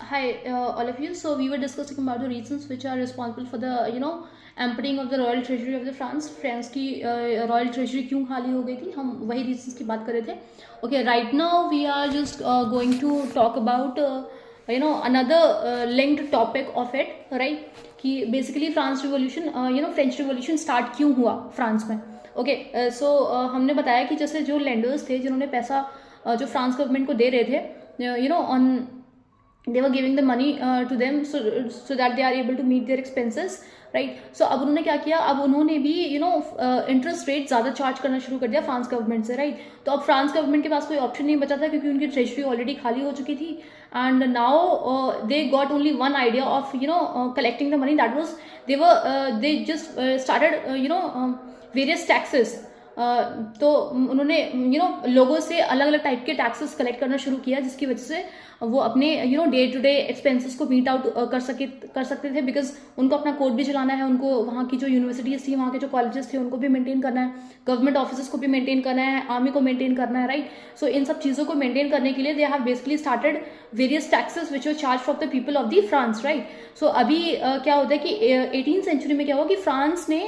Hi, all of you. So we were discussing about the reasons which are responsible for the emptying of the royal treasury of the France. France की royal treasury क्यों खाली हो गई थी, हम वही reasons की बात कर रहे थे. Okay, right now we are just going to talk about another linked topic of it, right? कि basically France revolution French revolution start क्यों हुआ फ्रांस में. ओके, सो हमने बताया कि जैसे जो लेंडर्स थे जिन्होंने पैसा जो फ्रांस गवर्नमेंट को दे रहे थे on they were giving the money to them so that they are able to meet their expenses, right? So अब उन्होंने क्या किया, अब उन्होंने भी इंटरेस्ट रेट ज़्यादा चार्ज करना शुरू कर दिया फ्रांस गवर्नमेंट से, राइट? तो अब फ्रांस गवर्नमेंट के पास कोई ऑप्शन नहीं बचा था क्योंकि उनकी ट्रेजरी ऑलरेडी खाली हो चुकी थी. And now they got only one idea of collecting the money. That was they just started various taxes. तो उन्होंने लोगों से अलग अलग टाइप के टैक्सेस कलेक्ट करना शुरू किया जिसकी वजह से वो अपने डे टू डे एक्सपेंसेस को मीट आउट कर सकते थे. बिकॉज उनको अपना कोर्ट भी चलाना है, उनको वहाँ की जो यूनिवर्सिटीज़ थी, वहाँ के जो कॉलेजेस थे, उनको भी मेंटेन करना है, गवर्नमेंट ऑफिस को भी मेंटेन करना है, आर्मी को मेंटेन करना है, राइट? सो इन सब चीज़ों को मेंटेन करने के लिए they have basically started various taxes which were charge from the people of the France, right? So अभी क्या होता है कि 18th सेंचुरी में क्या हुआ कि फ्रांस ने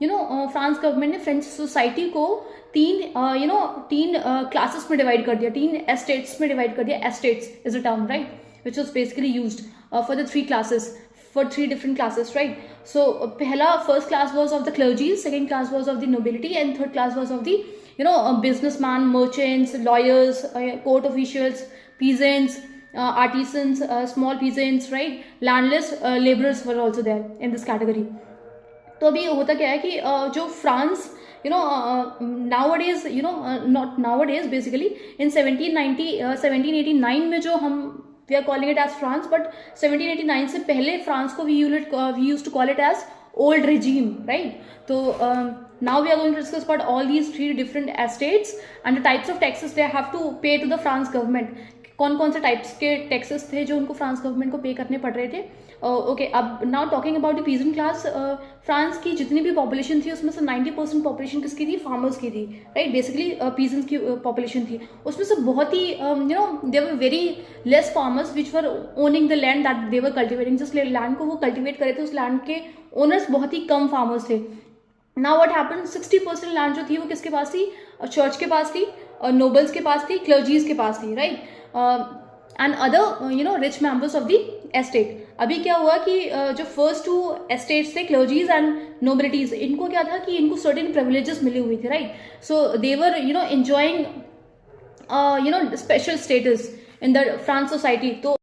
फ्रांस गवर्नमेंट ने फ्रेंच सोसाइटी को तीन क्लासेस में डिवाइड कर दिया, 3 एस्टेट्स में डिवाइड कर दिया. Estates is a term, right, which was basically used for the 3 classes, for 3 different classes, right? So first class was of the clergy, second class was of the nobility, and third class was of the businessman, merchants, lawyers, court officials, peasants, artisans, small peasants, right? Landless laborers were also there in this category. तो अभी होता क्या है कि जो France nowadays not nowadays, basically in 1789 में जो हम we are calling it as France, but 1789 से पहले फ्रांस को we used to call it as old regime, right? तो now we are going to discuss about all these 3 different estates and the types of taxes they have to pay to the France government. कौन कौन से types के taxes थे जो उनको France government को पे करने पड़ रहे थे. ओके, अब now talking about the peasant class. France की जितनी भी पॉपुलेशन थी उसमें से 90% पॉपुलेशन किसकी थी? फार्मर्स की थी, राइट? बेसिकली पीजेंट्स की पॉपुलेशन थी. उसमें से बहुत ही they were very less farmers which were owning the land that they were cultivating. जिस लैंड को वो कल्टिवेट करे थे उस लैंड के ओनर्स बहुत ही कम फार्मर्स थे. नाउ व्हाट हैपेंड, 60% लैंड जो थी वो किसके पास थी? चर्च के पास थी, नोबल्स के पास थी, क्लर्जीज के पास थी, right? And other rich members of the estate. अभी क्या हुआ कि जो फर्स्ट 2 एस्टेट्स थे, क्लर्जीज एंड नोबिलिटीज, इनको क्या था कि इनको सर्टेन प्रिविलेजेस मिली हुई थी, right? So they were enjoying special status in the France society. तो